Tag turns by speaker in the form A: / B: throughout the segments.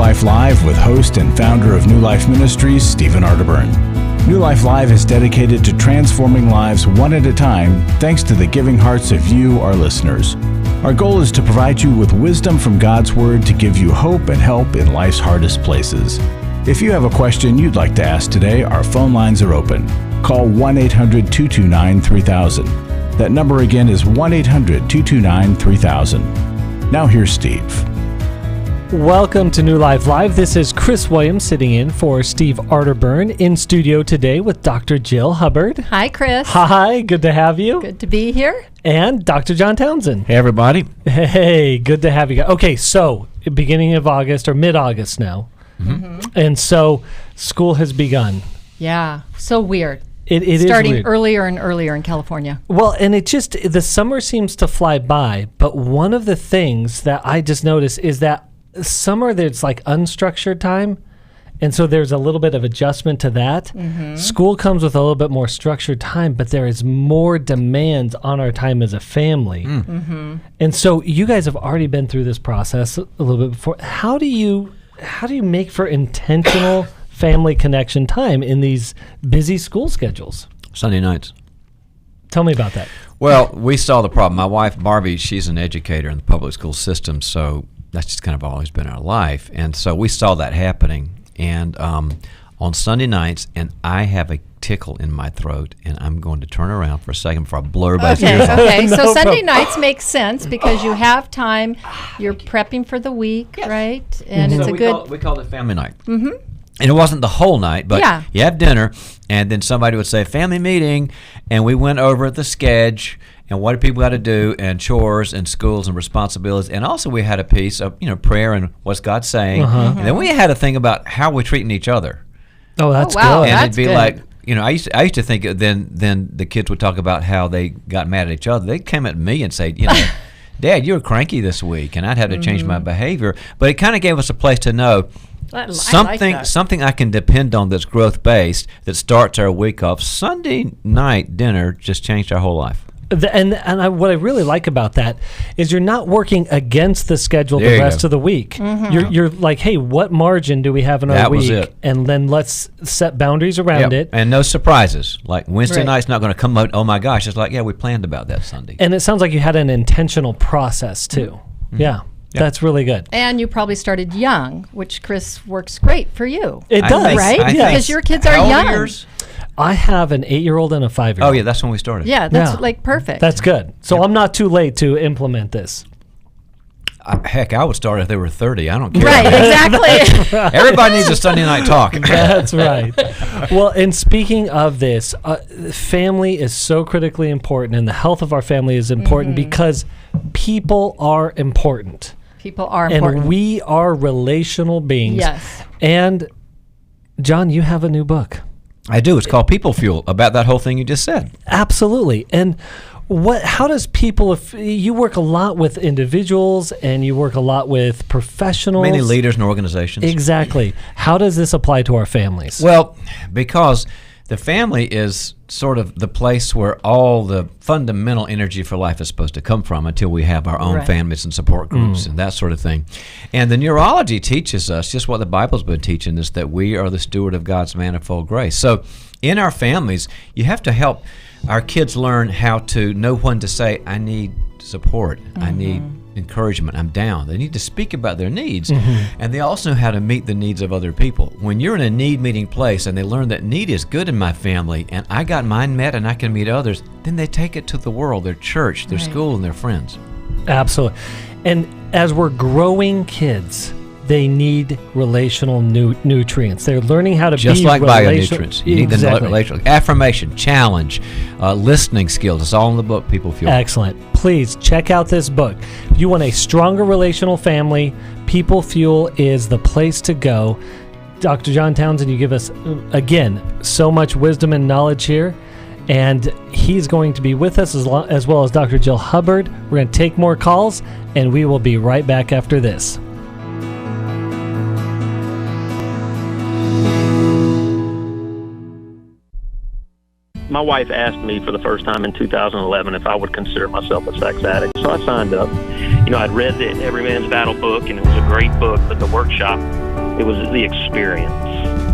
A: Life Live with host and founder of New Life Ministries, Stephen Arterburn. New Life Live is dedicated to transforming lives one at a time thanks to the giving hearts of you, our listeners. Our goal is to provide you with wisdom from God's Word to give you hope and help in life's hardest places. If you have a question you'd like to ask today, our phone lines are open. Call 1-800-229-3000. That number again is 1-800-229-3000. Now here's Steve.
B: Welcome to New Life Live. This is Chris Williams sitting in for Steve Arterburn in studio today with Dr. Jill Hubbard.
C: Hi, Chris.
B: Hi, good to have you.
C: Good to be here.
B: And Dr. John Townsend.
D: Hey, everybody.
B: Hey, good to have you guys. Okay, so beginning of August or mid-August now. Mm-hmm. And so school has begun.
C: Yeah, so weird.
B: It is
C: starting
B: weird.
C: Earlier and earlier in California.
B: Well, and the summer seems to fly by, but one of the things that I just noticed is that summer there's like unstructured time, and so there's a little bit of adjustment to that. Mm-hmm. School comes with a little bit more structured time, but there is more demands on our time as a family. Mm-hmm. And so you guys have already been through this process a little bit before. How do you make for intentional family connection time in these busy school schedules?
D: Sunday nights.
B: Tell me about that.
D: Well, we saw the problem. My wife, Barbie, she's an educator in the public school system, so that's just kind of always been our life. And so we saw that happening. And on Sunday nights, and I have a tickle in my throat, and I'm going to turn around for a second before I blow everybody's ears off.
C: Okay. So Sunday nights make sense because you have time. You're prepping for the week, yes. Right? And
D: So
C: it's
D: we called it family night. Mm-hmm. And it wasn't the whole night, but you have dinner, and then somebody would say, family meeting, and we went over the schedule and what do people got to do, and chores and schools and responsibilities. And also we had a piece of, prayer and what's God saying. Uh-huh. And then we had a thing about how we're treating each other.
B: Oh, that's
C: wow,
B: good.
D: And
C: that's
D: it'd be
C: good.
D: like, I used to think then the kids would talk about how they got mad at each other. They came at me and say, Dad, you were cranky this week, and I'd have to change my behavior. But it kind of gave us a place to know something I can depend on that's growth-based that starts our week off. Sunday night dinner just changed our whole life.
B: What I really like about that is you're not working against the schedule the rest of the week. Mm-hmm. You're like, hey, what margin do we have in our week? That was it. And then let's set boundaries around it.
D: And no surprises. Like Wednesday night's not going to come out, oh my gosh. It's like, we planned about that Sunday.
B: And it sounds like you had an intentional process too. Mm-hmm. Yeah. That's really good.
C: And you probably started young, which, Chris, works great for you.
B: It does.
C: Right? Because your kids are young.
D: Yours?
B: I have an 8-year-old and a 5-year-old.
D: Oh, yeah, that's when we started.
C: Yeah, that's like perfect.
B: That's good. So I'm not too late to implement this.
D: Heck, I would start if they were 30. I don't care.
C: Right, exactly.
D: Everybody needs a Sunday night talk.
B: That's right. Well, and speaking of this, family is so critically important, and the health of our family is important because people are important.
C: People are important.
B: And we are relational beings.
C: Yes.
B: And, John, you have a new book.
D: I do. It's called People Fuel, about that whole thing you just said.
B: Absolutely. And how does people, if you work a lot with individuals and you work a lot with professionals.
D: Many leaders and organizations.
B: Exactly. How does this apply to our families?
D: Well, because the family is sort of the place where all the fundamental energy for life is supposed to come from until we have our own families and support groups and that sort of thing. And the neurology teaches us just what the Bible's been teaching us, that we are the steward of God's manifold grace. So in our families, you have to help our kids learn how to know when to say, I need support, I need encouragement, I'm down. They need to speak about their needs, and they also know how to meet the needs of other people. When you're in a need-meeting place and they learn that need is good in my family and I got mine met and I can meet others, then they take it to the world, their church, their school, and their friends.
B: Absolutely. And as we're growing kids, they need relational nutrients. They're learning how to
D: just
B: be
D: like bionutrients. You need the relational affirmation, challenge, listening skills. It's all in the book, People Fuel.
B: Excellent. Please check out this book. If you want a stronger relational family, People Fuel is the place to go. Dr. John Townsend, you give us, again, so much wisdom and knowledge here. And he's going to be with us as well as Dr. Jill Hubbard. We're going to take more calls, and we will be right back after this.
E: My wife asked me for the first time in 2011 if I would consider myself a sex addict. So I signed up. I'd read the Every Man's Battle book, and it was a great book, but the workshop, it was the experience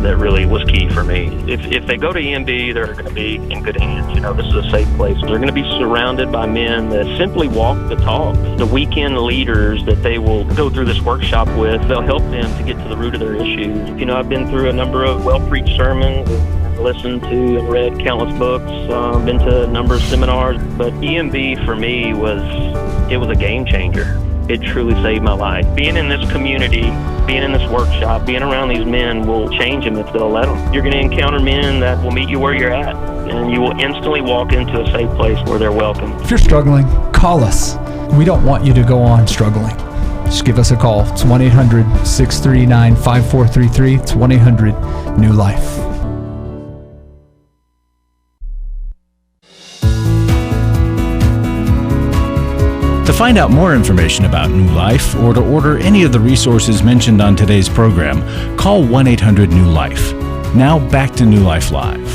E: that really was key for me. If they go to EMB, they're going to be in good hands. This is a safe place. They're going to be surrounded by men that simply walk the talk. The weekend leaders that they will go through this workshop with, they'll help them to get to the root of their issues. I've been through a number of well-preached sermons, listened to and read countless books, been to a number of seminars, but EMB for me was a game changer. It truly saved my life. Being in this community, being in this workshop, being around these men will change them if they'll let them. You're going to encounter men that will meet you where you're at, and you will instantly walk into a safe place where they're welcome.
F: If you're struggling, call us. We don't want you to go on struggling. Just give us a call. It's 1-800-639-5433. It's 1-800-NEW-LIFE.
A: To find out more information about New Life or to order any of the resources mentioned on today's program, call 1-800-NEW-LIFE. Now back to New Life Live.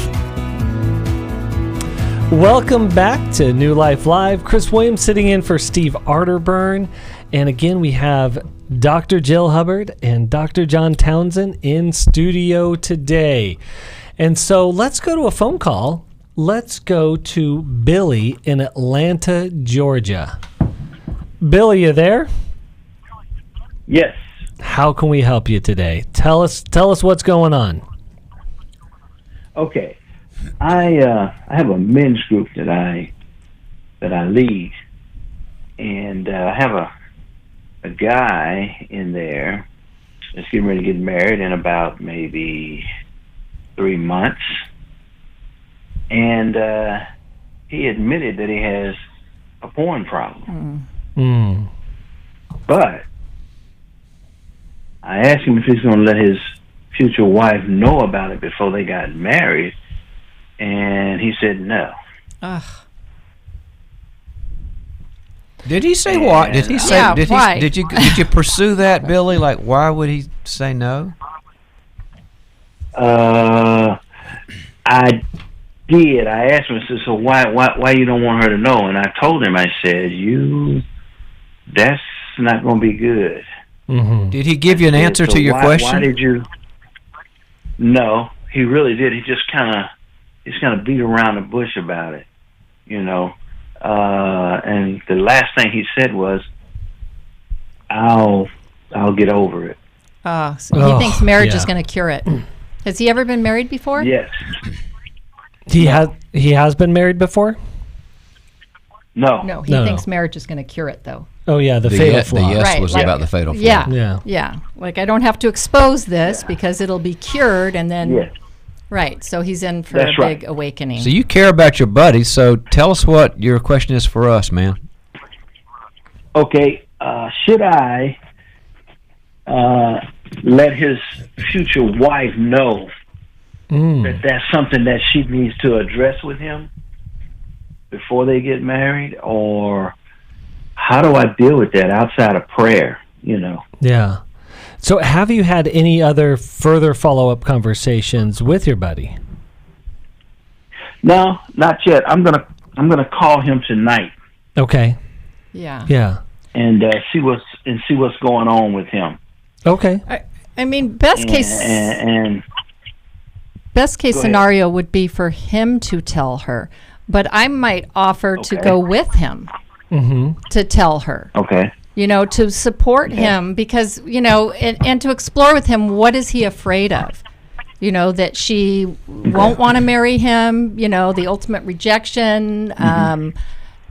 B: Welcome back to New Life Live. Chris Williams sitting in for Steve Arterburn. And again, we have Dr. Jill Hubbard and Dr. John Townsend in studio today. And so let's go to a phone call. Let's go to Billy in Atlanta, Georgia. Billy, you there?
G: Yes.
B: How can we help you today? Tell us what's going on.
G: Okay. I have a men's group that I lead, and I have a guy in there that's getting ready to get married in about maybe 3 months, and he admitted that he has a porn problem. But I asked him if he's going to let his future wife know about it before they got married, and he said no.
C: Ugh.
D: Did he say what? Did he say?
C: Yeah, why?
D: Did you pursue that, Billy? Like, why would he say no?
G: I did. I asked him. I said, "So why you don't want her to know?" And I told him. I said, that's not going to be good.
B: Mm-hmm.
D: Did he give you an answer to your question?
G: Why did you? No, he really did. He just kind of beat around the bush about it, And the last thing he said was, "I'll get over it."
C: So he thinks marriage is going to cure it. Has he ever been married before?
G: Yes.
B: He has been married before?
G: No.
C: He thinks marriage is going to cure it, though.
B: Oh, yeah, the fatal flaw.
D: The yes
C: Right,
D: was
C: like-
D: about the fatal flaw.
C: Yeah. Like, I don't have to expose this because it'll be cured, and then...
G: Yes.
C: Right, so he's in for
G: That's
C: a
G: right.
C: big awakening.
D: So you care about your buddy, so tell us what your question is for us, man.
G: Okay. Should I let his future wife know that that's something that she needs to address with him before they get married, or how do I deal with that outside of prayer?
B: Yeah. So have you had any other further follow-up conversations with your buddy?
G: No, not yet. I'm gonna call him tonight.
B: Okay.
C: Yeah.
G: And see what's going on with him.
B: Okay.
C: I mean, best case
G: Go ahead.
C: scenario would be for him to tell her, but I might offer to
G: Okay.
C: go with him to tell her.
G: Okay.
C: To support him because, and to explore with him, what is he afraid of? That she won't want to marry him, the ultimate rejection,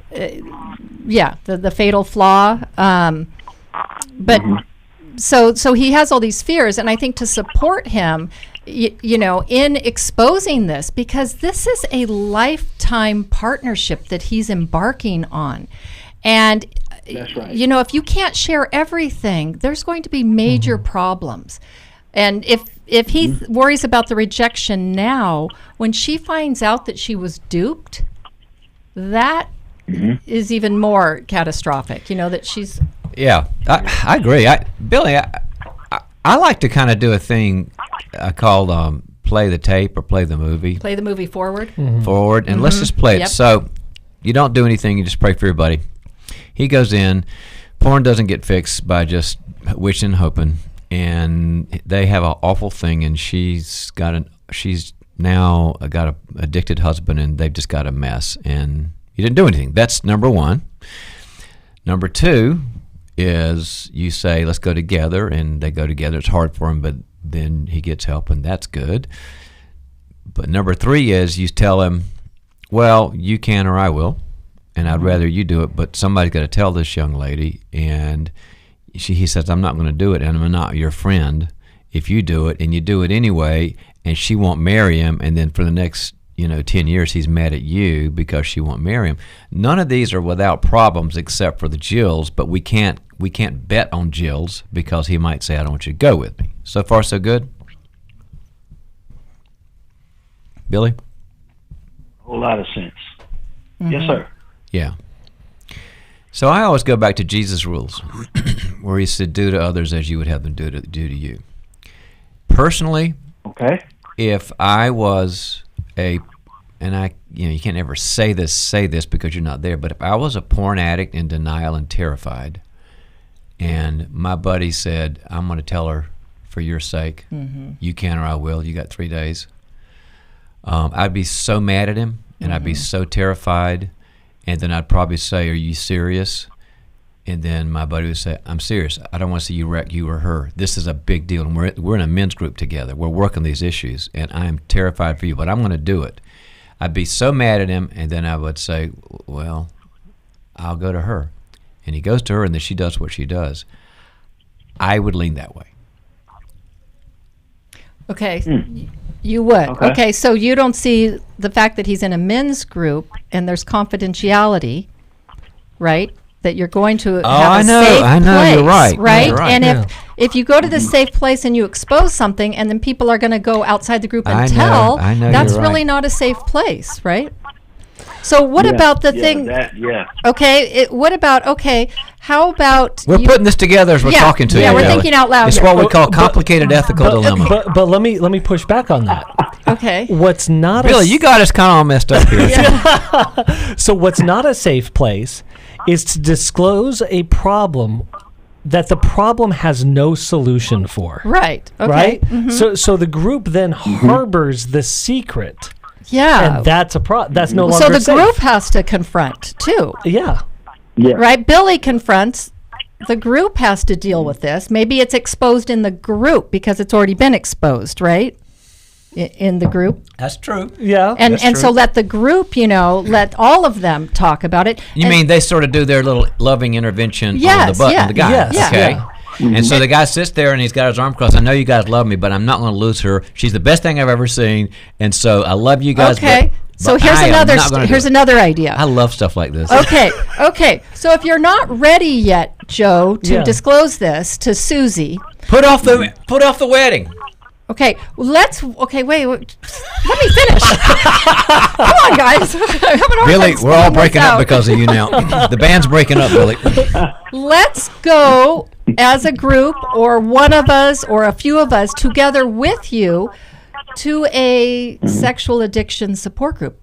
C: the fatal flaw. But so he has all these fears, and I think to support him, in exposing this, because this is a lifetime partnership that he's embarking on. And
G: That's right.
C: if you can't share everything, there's going to be major problems. And if he worries about the rejection now, when she finds out that she was duped, that is even more catastrophic. That she's...
D: Yeah, I agree. Billy, I like to kind of do a thing called play the tape or play the movie.
C: Play the movie forward.
D: Forward, and let's just play it.
C: Yep.
D: So you don't do anything, you just pray for your buddy. He goes in, porn doesn't get fixed by just wishing and hoping, and they have an awful thing, and she's now got a addicted husband, and they've just got a mess, and you didn't do anything. That's number one. Number two is you say, let's go together, and they go together. It's hard for him, but then he gets help, and that's good. But number three is you tell him, well, you can or I will, and I'd rather you do it, but somebody's got to tell this young lady, and he says, I'm not going to do it, and I'm not your friend if you do it, and you do it anyway, and she won't marry him, and then for the next 10 years he's mad at you because she won't marry him. None of these are without problems except for the Jills, but we can't bet on Jills because he might say, I don't want you to go with me. So far, so good? Billy?
G: A whole lot of sense. Yes, sir.
D: Yeah. So I always go back to Jesus' rules where he said, do to others as you would have them do to you. Personally,
G: Okay.
D: if I was you can't ever say this because you're not there, but if I was a porn addict in denial and terrified, and my buddy said, I'm going to tell her for your sake, you can or I will, you got 3 days, I'd be so mad at him, and I'd be so terrified, and then I'd probably say, are you serious? And then my buddy would say, I'm serious. I don't want to see you wreck you or her. This is a big deal, and we're in a men's group together. We're working these issues, and I am terrified for you, but I'm going to do it. I'd be so mad at him, and then I would say, well, I'll go to her. And he goes to her, and then she does what she does. I would lean that way.
C: Okay. You would. Okay, so you don't see the fact that he's in a men's group and there's confidentiality, right? That you're going to have a safe place.
D: I know, you're right.
C: Right?
D: You're right.
C: And if you go to this safe place and you expose something and then people are going to go outside the group and
D: I
C: tell,
D: know
C: that's
D: you're
C: really
D: right.
C: not a safe place, right? So what about the thing? Okay, what about, how about
D: We're putting this together as we're talking to you.
C: Yeah, we're
D: Billy.
C: thinking out loud
D: It's
C: here.
D: what we call complicated ethical dilemma.
B: But let me push back on that.
C: Okay.
B: What's not
D: Billy, you got us kind of all messed up here.
B: So what's not a safe place is to disclose a problem that the problem has no solution for.
C: Right. Okay.
B: Right?
C: Mm-hmm.
B: So the group then harbors the secret.
C: Yeah.
B: And that's that's no longer
C: So the
B: safe.
C: group has to confront too.
B: Yeah.
C: Right? Billy confronts. The group has to deal with this. Maybe it's exposed in the group because it's already been exposed, right? In the group.
D: That's true.
B: Yeah.
C: And so let the group, let all of them talk about it.
D: You mean they sort of do their little loving intervention on the
C: Yes,
D: button,
C: yeah.
D: the guy,
B: Yes,
D: okay?
B: yeah.
D: And so the guy sits there and he's got his arm crossed. I know you guys love me, but I'm not going to lose her. She's the best thing I've ever seen, and so I love you guys.
C: Okay. So
D: but
C: here's
D: I am
C: another
D: not gonna do
C: here's
D: it.
C: another idea.
D: I love stuff like this.
C: Okay. So if you're not ready yet, Joe, to disclose this to Susie,
D: Put off the wedding.
C: wait. Let me finish. Come on, guys. I'm having a hard
D: Billy,
C: time
D: we're all
C: spelling this
D: breaking up
C: out.
D: because of you now. The band's breaking up, Billy.
C: Let's go as a group or one of us or a few of us together with you to a sexual addiction support group.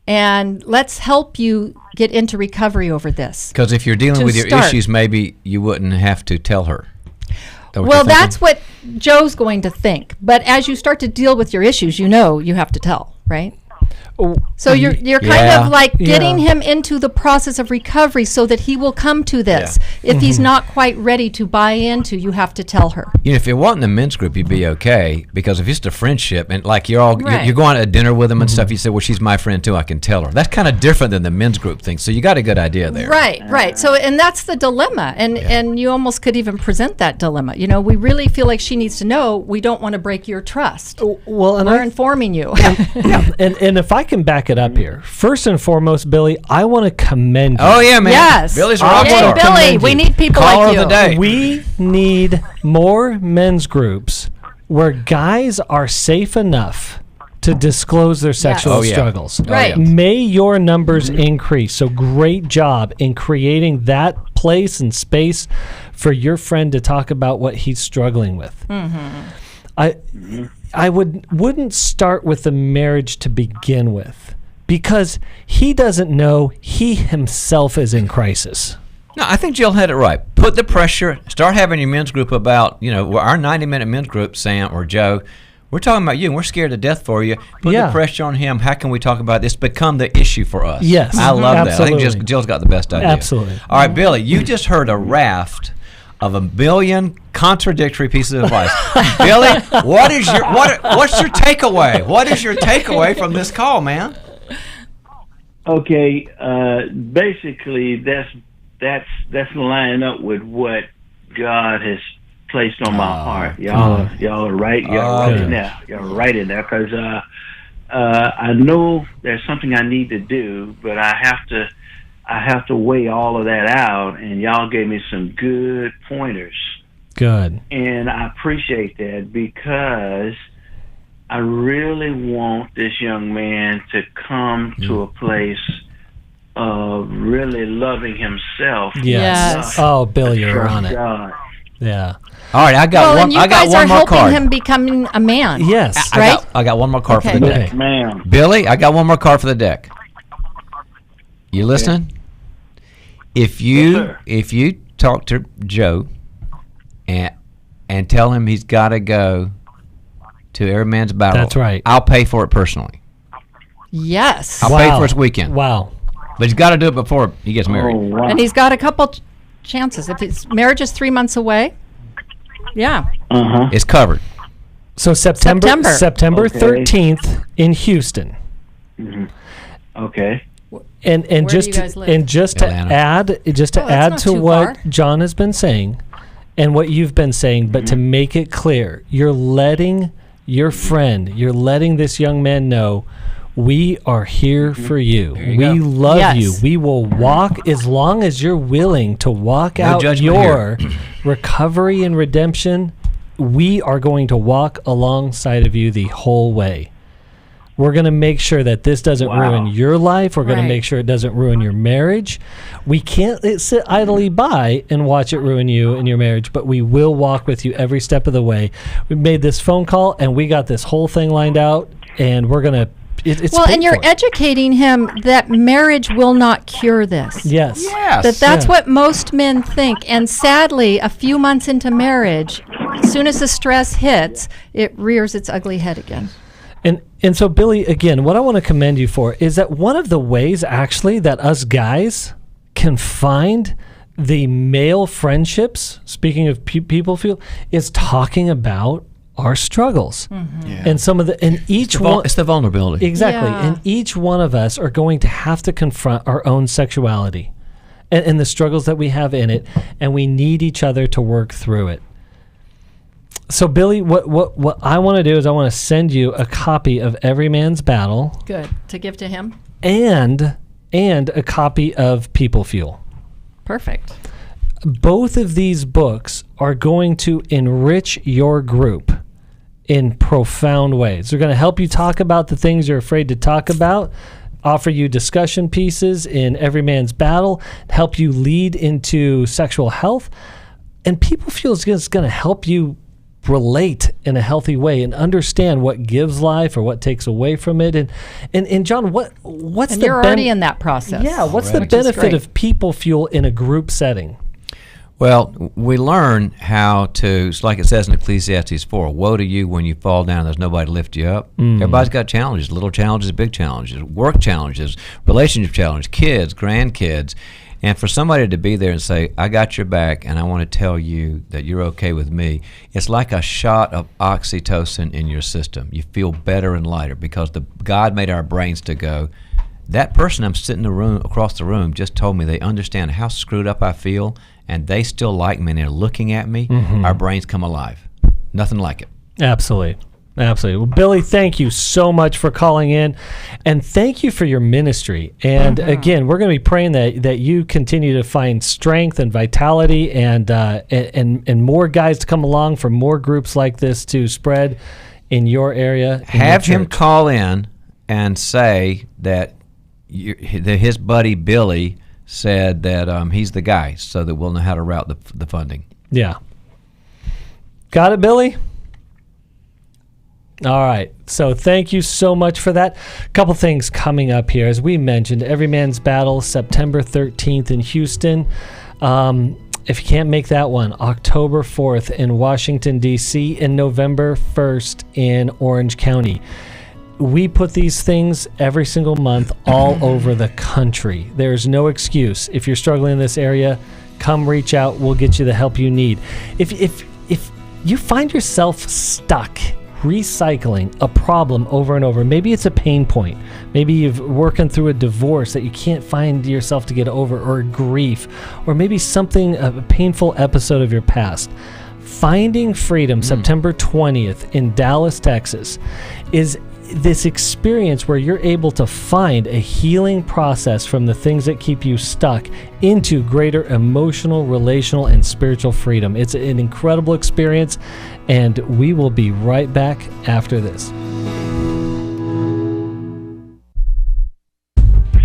C: And let's help you get into recovery over this.
D: Because if you're dealing
C: To
D: with your
C: start.
D: issues, maybe you wouldn't have to tell her.
C: Well, that's what Joe's going to think. But as you start to deal with your issues, you have to tell, right? So you're kind of like getting him into the process of recovery so that he will come to this. If he's not quite ready to buy into, you have to tell her.
D: If it wasn't a men's group, you'd be okay, because if it's a friendship and like you're
C: Right.
D: going to dinner with them and stuff, you say, well, she's my friend too, I can tell her. That's kind of different than the men's group thing. So you got a good idea there.
C: Right. So, and that's the dilemma. And you almost could even present that dilemma. We really feel like she needs to know we don't want to break your trust.
B: Well, and
C: We're informing you.
B: and if I can back it up here, first and foremost, Billy, I want to commend you.
D: Oh, yeah, man.
C: Yes.
D: Billy's a
B: I
D: rock
C: Hey,
D: star.
B: wanna
C: Billy,
B: commend
C: we
B: you.
C: need people
D: Caller
C: like
D: of
C: you.
D: the day.
B: We need more men's groups where guys are safe enough to disclose their sexual
D: Oh, yeah.
B: struggles.
C: Right.
B: May your numbers increase. So great job in creating that place and space for your friend to talk about what he's struggling with. I wouldn't start with the marriage to begin with, because he doesn't know he himself is in crisis.
D: No, I think Jill had it right. Put the pressure. Start having your men's group about, our 90-minute men's group, Sam or Joe. We're talking about you, and we're scared to death for you. Put the pressure on him. How can we talk about this? Become the issue for us.
B: Yes.
D: I love
B: Absolutely.
D: that. I think Jill's got the best idea.
B: Absolutely.
D: All right, Billy, you just heard a raft of a billion contradictory pieces of advice. Billy, what's your takeaway? What is your takeaway from this call, man?
G: Okay, basically that's lining up with what God has placed on my heart. Y'all are right. Y'all right in there. Y'all right in there, because I know there's something I need to do, but I have to weigh all of that out. And y'all gave me some good pointers.
B: Good.
G: And I appreciate that, because I really want this young man to come to a place of really loving himself.
B: Yes. Oh, Billy, you're on it.
G: God.
B: Yeah.
D: All right, I got one. I got one more card.
C: You guys are helping him becoming a man.
B: Yes.
C: Right?
D: I got one more card for the deck.
G: Yes, ma'am.
D: Billy, I got one more card for the deck. You listening? If you talk to Joe and tell him he's got to go to Every Man's Battle,
B: that's right.
D: I'll pay for it personally.
C: Yes.
D: I'll pay for his weekend.
B: Wow.
D: But he's got to do it before he gets married.
G: Oh, wow.
C: And he's got a couple chances. If his marriage is 3 months away, yeah.
D: It's covered.
B: So September
G: Okay.
B: 13th in Houston.
G: Okay.
B: And
C: Where do
B: just
C: you guys live?
B: and just
D: Atlanta.
B: to
C: that's
B: add
C: not
B: to
C: too
B: what
C: far.
B: John has been saying and what you've been saying, but to make it clear, you're letting your friend, you're letting this young man know, we are here for you. We love
C: Yes.
B: you. We will walk as long as you're willing to walk out
D: judgment
B: your recovery and redemption. We are going to walk alongside of you the whole way. We're going to make sure that this doesn't ruin your life. We're going to
C: Right.
B: make sure it doesn't ruin your marriage. We can't sit idly by and watch it ruin you and your marriage, but we will walk with you every step of the way. We made this phone call, and we got this whole thing lined out, and we're going to it's
C: Well,
B: paid
C: and you're
B: for.
C: educating him that marriage will not cure this.
B: Yes.
D: Yes.
C: That's
B: Yeah.
C: what most men think. And sadly, a few months into marriage, as soon as the stress hits, it rears its ugly head again.
B: And so, Billy, again, what I want to commend you for is that one of the ways, actually, that us guys can find the male friendships, speaking of people feel, is talking about our struggles. And some of the, and each one,
D: It's the vulnerability.
B: exactly,
C: Yeah.
B: and each one of us are going to have to confront our own sexuality and the struggles that we have in it, and we need each other to work through it. So, Billy, what I want to do is I want to send you a copy of Every Man's Battle
C: Good. To give to him?
B: and a copy of People Fuel.
C: Perfect.
B: Both of these books are going to enrich your group in profound ways. They're going to help you talk about the things you're afraid to talk about, offer you discussion pieces in Every Man's Battle, help you lead into sexual health. And People Fuel is just going to help you relate in a healthy way and understand what gives life or what takes away from it. And John, what's
C: And
B: the
C: you're already in that process.
B: Yeah, what's the
C: Which is
B: benefit
C: great.
B: of People Fuel in a group setting?
D: Well, we learn how to, it's like it says in Ecclesiastes 4, woe to you when you fall down, there's nobody to lift you up. Everybody's got challenges, little challenges, big challenges, work challenges, relationship challenges, kids, grandkids. And for somebody to be there and say, I got your back and I want to tell you that you're okay with me, it's like a shot of oxytocin in your system. You feel better and lighter because God made our brains to go, that person I'm sitting in the room across the room just told me they understand how screwed up I feel and they still like me and they're looking at me. Our brains come alive. Nothing like it.
B: Absolutely. Absolutely. Well, Billy, thank you so much for calling in, and thank you for your ministry. And again, we're going to be praying that you continue to find strength and vitality, and more guys to come along for more groups like this to spread in your area.
D: Have him call in and say that his buddy Billy said that he's the guy, so that we'll know how to route the funding.
B: Yeah. Got it, Billy? All right. So thank you so much for that. A couple things coming up here. As we mentioned, Every Man's Battle, September 13th in Houston. If you can't make that one, October 4th in Washington, D.C., and November 1st in Orange County. We put these things every single month all over the country. There's no excuse. If you're struggling in this area, come reach out. We'll get you the help you need. If you find yourself stuck recycling a problem over and over, maybe it's a pain point, maybe you've working through a divorce that you can't find yourself to get over, or grief, or maybe something, a painful episode of your past. Finding Freedom, September 20th in Dallas, Texas, is this experience where you're able to find a healing process from the things that keep you stuck into greater emotional, relational, and spiritual freedom. It's an incredible experience, and we will be right back after this.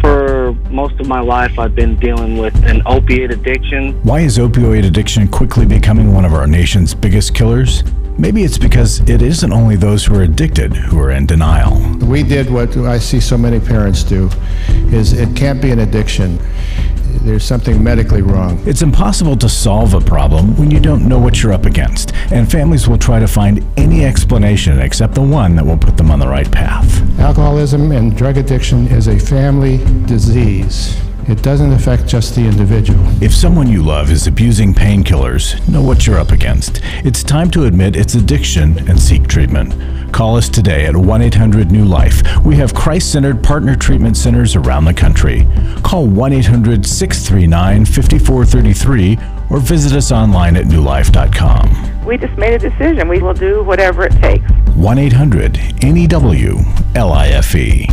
H: For most of my life, I've been dealing with an opiate addiction.
A: Why is opioid addiction quickly becoming one of our nation's biggest killers? Maybe it's because it isn't only those who are addicted who are in denial.
I: We did what I see so many parents do, is it can't be an addiction. There's something medically wrong.
A: It's impossible to solve a problem when you don't know what you're up against, and families will try to find any explanation except the one that will put them on the right path.
I: Alcoholism and drug addiction is a family disease. It doesn't affect just the individual.
A: If someone you love is abusing painkillers, know what you're up against. It's time to admit it's addiction and seek treatment. Call us today at 1-800-NEW-LIFE. We have Christ-centered partner treatment centers around the country. Call 1-800-639-5433 or visit us online at newlife.com.
J: We just made a decision. We will do whatever it takes.
A: 1-800-NEW-LIFE.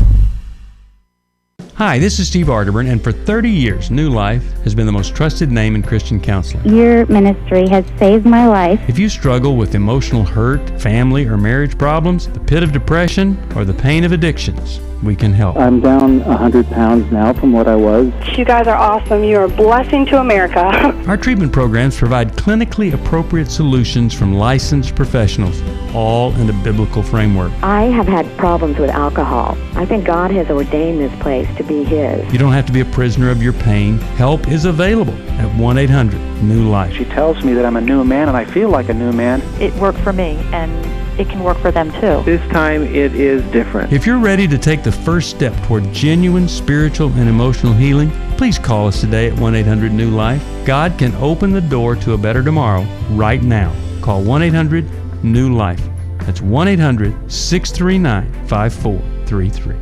K: Hi, this is Steve Arterburn, and for 30 years, New Life has been the most trusted name in Christian counseling.
L: Your ministry has saved my life.
K: If you struggle with emotional hurt, family or marriage problems, the pit of depression, or the pain of addictions, we can help.
M: I'm down 100 pounds now from what I was.
N: You guys are awesome. You're a blessing to America.
K: Our treatment programs provide clinically appropriate solutions from licensed professionals, all in a biblical framework.
L: I have had problems with alcohol. I think God has ordained this place to be His.
K: You don't have to be a prisoner of your pain. Help is available at 1-800-NEW-LIFE.
M: She tells me that I'm a new man, and I feel like a new man.
O: It worked for me, and it can work for them too.
M: This time it is different.
K: If you're ready to take the first step toward genuine spiritual and emotional healing, please call us today at 1-800-NEW-LIFE. God can open the door to a better tomorrow right now. Call 1-800-NEW-LIFE. That's 1-800-639-5433.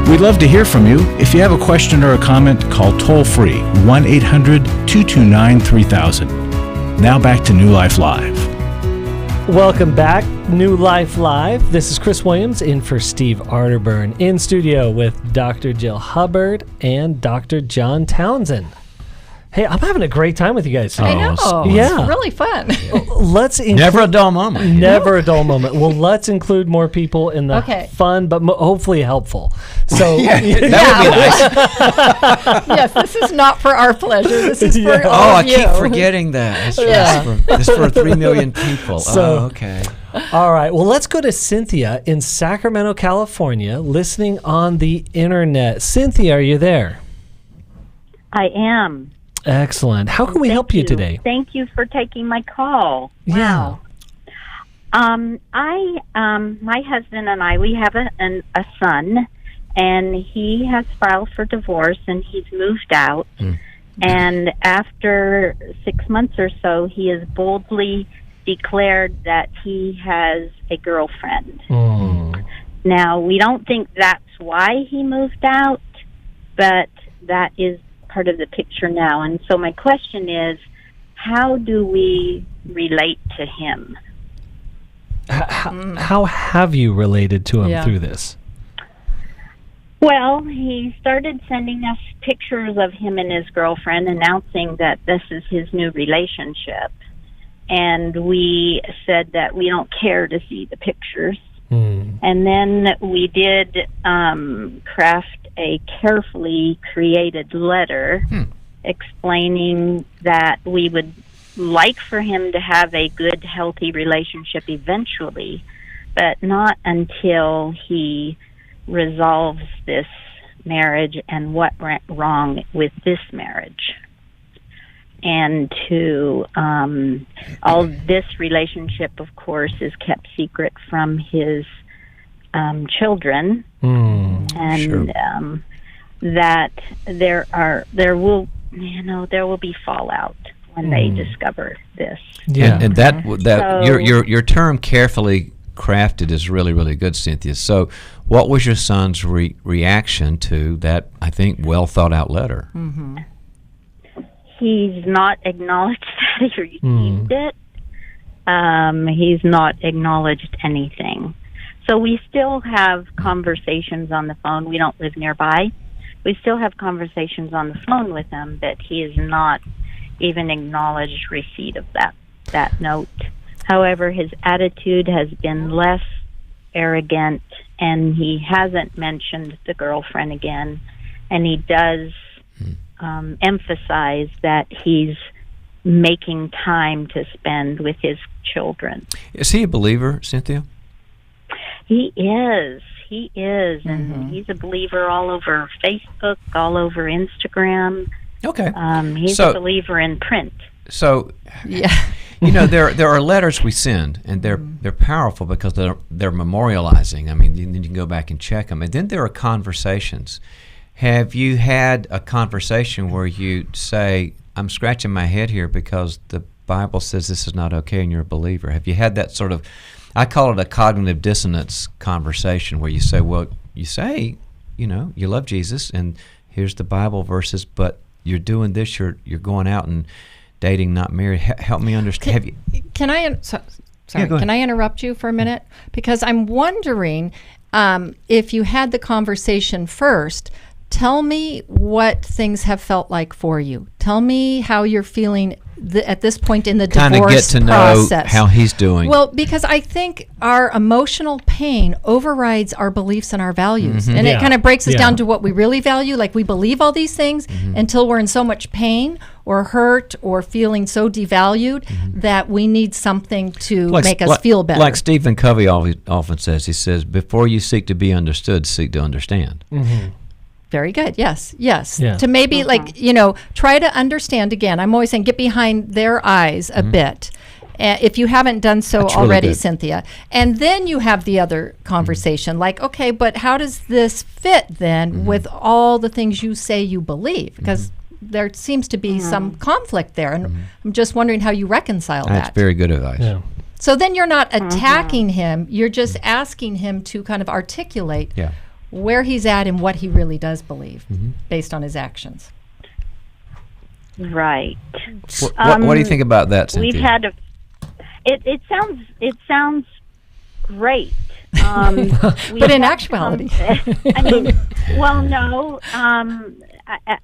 A: We'd love to hear from you. If you have a question or a comment, call toll-free 1-800-229-3000. Now back to New Life Live.
B: Welcome back, New Life Live. This is Chris Williams in for Steve Arterburn, in studio with Dr. Jill Hubbard and Dr. John Townsend. Hey, I'm having a great time with you guys today.
C: I know.
B: Yeah.
C: It's really fun.
B: Let's
D: never a dull moment.
B: Never a dull moment. Well, let's include more people in the fun, but hopefully helpful. So
D: that
C: would be nice. Yes, this is not for our pleasure. This is for all of you.
D: I keep forgetting that. It's for 3 million people.
B: So,
D: okay.
B: All right. Well, let's go to Cynthia in Sacramento, California, listening on the internet. Cynthia, are you there?
P: I am.
B: Excellent. How can we help you today?
P: Thank you for taking my call.
B: Yeah.
P: Wow. My husband and I, we have a son, and he has filed for divorce, and he's moved out. And after 6 months or so, he has boldly declared that he has a girlfriend. Now, we don't think that's why he moved out, but that is part of the picture now. And so my question is, how do we relate to him?
B: How have you related to him through this?
P: Well, he started sending us pictures of him and his girlfriend, announcing that this is his new relationship. And we said that we don't care to see the pictures. And then we did craft a carefully created letter explaining that we would like for him to have a good, healthy relationship eventually, but not until he resolves this marriage and what went wrong with this marriage. And to all this relationship, of course, is kept secret from his children, and that there will be fallout when they discover this.
D: Yeah, and that so, your term carefully crafted is really, really good, Cynthia. So, what was your son's reaction to that? I think well thought out letter.
C: Mm-hmm.
P: He's not acknowledged that he received it. He's not acknowledged anything. So we still have conversations on the phone. We don't live nearby. We still have conversations on the phone with him, but he has not even acknowledged receipt of that note. However, his attitude has been less arrogant, and he hasn't mentioned the girlfriend again. And he does emphasize that he's making time to spend with his children.
D: Is he a believer, Cynthia?
P: He is, and he's a believer all over Facebook, all over Instagram.
D: Okay.
P: He's a believer in print.
D: So, there are letters we send, and they're powerful because they're memorializing. I mean, then you can go back and check them. And then there are conversations. Have you had a conversation where you say, I'm scratching my head here because the Bible says this is not okay and you're a believer? Have you had that sort of, I call it a cognitive dissonance conversation, where you say, well, you say, you love Jesus and here's the Bible verses, but you're doing this, you're going out and dating, not married. Help me understand.
C: Can I interrupt you for a minute? Because I'm wondering if you had the conversation first. Tell me what things have felt like for you. Tell me how you're feeling at this point in the divorce process.
D: Kind of get to know how he's doing.
C: Well, because I think our emotional pain overrides our beliefs and our values. And it kind of breaks us down to what we really value. Like, we believe all these things until we're in so much pain or hurt or feeling so devalued that we need something to make us feel better.
D: Like Stephen Covey often says, he says, before you seek to be understood, seek to understand.
C: Very good. Yes. Yeah. To maybe try to understand again. I'm always saying get behind their eyes a bit. If you haven't done so
D: That's
C: already,
D: really
C: Cynthia. And then you have the other conversation like, okay, but how does this fit then with all the things you say you believe? Because there seems to be some conflict there. And I'm just wondering how you reconcile that.
D: That's very good advice. Yeah.
C: So then you're not attacking him. You're just asking him to kind of articulate where he's at and what he really does believe based on his actions.
P: Right.
D: What do you think about that, Cynthia?
P: We've had it sounds great.
C: But in actuality,
P: no.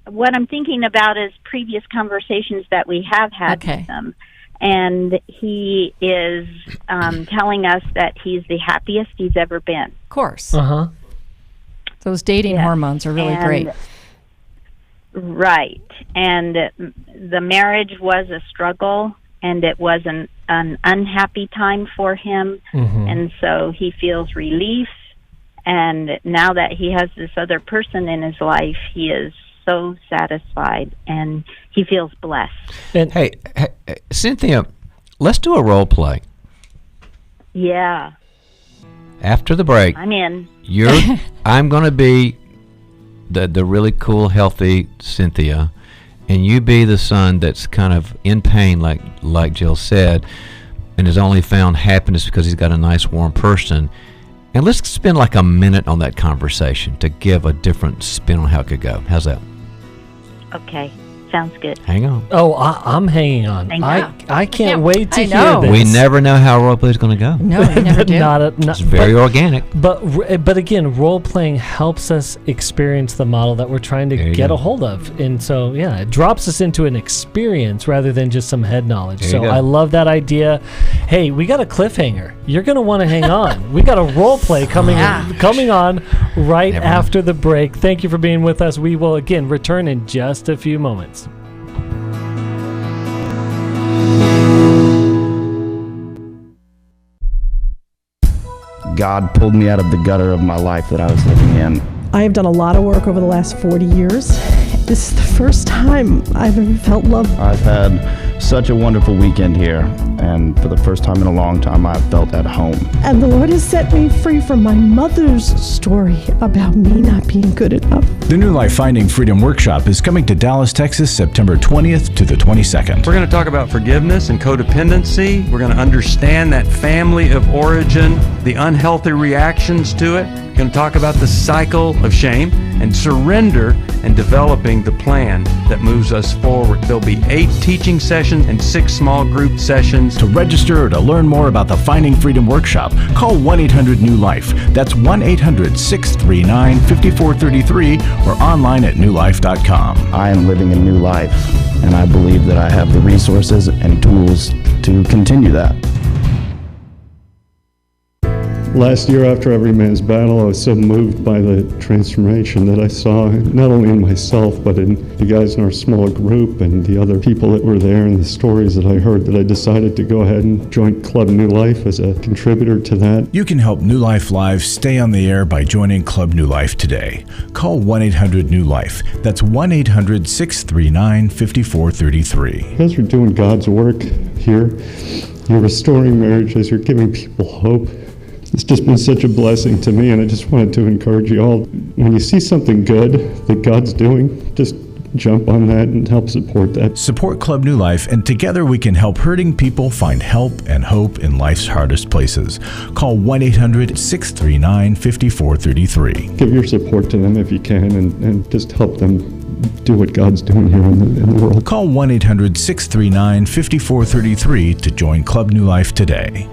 P: What I'm thinking about is previous conversations that we have had with him. And he is telling us that he's the happiest he's ever been.
C: Of course. Those dating hormones are really great.
P: Right. And the marriage was a struggle, and it was an unhappy time for him. And so he feels relief. And now that he has this other person in his life, he is so satisfied, and he feels blessed.
D: And hey, Cynthia, let's do a role play.
P: Yeah.
D: After the break,
P: I'm in.
D: I'm going to be the really cool, healthy Cynthia, and you be the son that's kind of in pain, like Jill said, and has only found happiness because he's got a nice, warm person. And let's spend like a minute on that conversation to give a different spin on how it could go. How's that?
P: Okay. Sounds good.
D: Hang on.
B: Oh, I'm hanging on. I can't wait to hear this.
D: We never know how role play is going to go.
C: No, we never do.
D: It's very organic.
B: But again, role playing helps us experience the model that we're trying to get a hold of, and so it drops us into an experience rather than just some head knowledge. So I love that idea. Hey, we got a cliffhanger. You're going to want to hang on. We got a role play coming on right after the break. Thank you for being with us. We will again return in just a few moments.
Q: God pulled me out of the gutter of my life that I was living in.
R: I have done a lot of work over the last 40 years. This is the first time I've ever felt love.
Q: I've had such a wonderful weekend here, and for the first time in a long time, I've felt at home.
R: And the Lord has set me free from my mother's story about me not being good enough.
A: The New Life Finding Freedom Workshop is coming to Dallas, Texas, September 20th to the 22nd.
K: We're going to talk about forgiveness and codependency. We're going to understand that family of origin, the unhealthy reactions to it. We're going to talk about the cycle of shame and surrender and developing the plan that moves us forward. There'll be 8 teaching sessions and 6 small group sessions.
A: To register or to learn more about the Finding Freedom Workshop, call 1-800-NEW-LIFE. That's 1-800-639-5433 or online at newlife.com.
Q: I am living a new life, and I believe that I have the resources and tools to continue that.
S: Last year, after Every Man's Battle, I was so moved by the transformation that I saw, not only in myself, but in the guys in our small group and the other people that were there and the stories that I heard, that I decided to go ahead and join Club New Life as a contributor to that.
A: You can help New Life Live stay on the air by joining Club New Life today. Call 1-800-NEW-LIFE. That's 1-800-639-5433.
S: You guys are doing God's work here. You're restoring marriages. You're giving people hope. It's just been such a blessing to me, and I just wanted to encourage you all. When you see something good that God's doing, just jump on that and help support that.
A: Support Club New Life, and together we can help hurting people find help and hope in life's hardest places. Call 1-800-639-5433.
S: Give your support to them if you can, and just help them do what God's doing here in the world.
A: Call 1-800-639-5433 to join Club New Life today.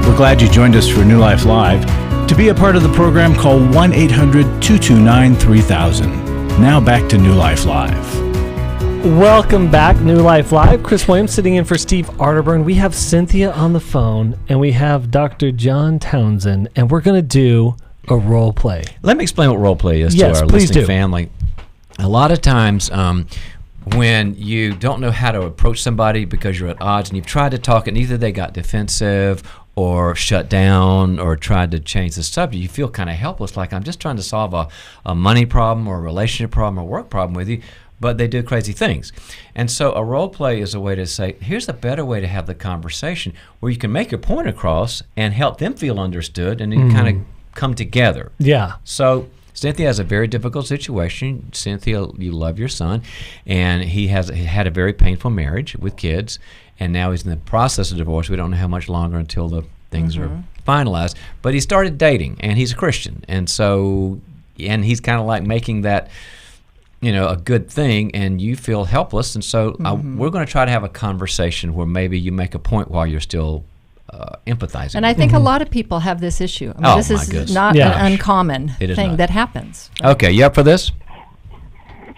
A: We're glad you joined us for New Life Live. To be a part of the program, call 1-800-229-3000. Now back to New Life Live.
B: Welcome back, New Life Live. Chris Williams sitting in for Steve Arterburn. We have Cynthia on the phone, and we have Dr. John Townsend, and we're going to do a role play.
D: Let me explain what role play is to our listening family. A lot of times, when you don't know how to approach somebody because you're at odds and you've tried to talk and either they got defensive or shut down or tried to change the subject, you feel kind of helpless, like I'm just trying to solve a money problem or a relationship problem or work problem with you, but they do crazy things. And so a role play is a way to say, here's a better way to have the conversation where you can make your point across and help them feel understood and then kind of come together.
B: Yeah.
D: So Cynthia has a very difficult situation. Cynthia, you love your son, and he had a very painful marriage with kids, and now he's in the process of divorce. We don't know how much longer until the things are finalized. But he started dating, and he's a Christian, and he's kind of like making that, a good thing, and you feel helpless. And so we're going to try to have a conversation where maybe you make a point while you're still empathizing.
C: And I think a lot of people have this issue. I mean, this is not an uncommon thing that happens. Right?
D: Okay, you up for this?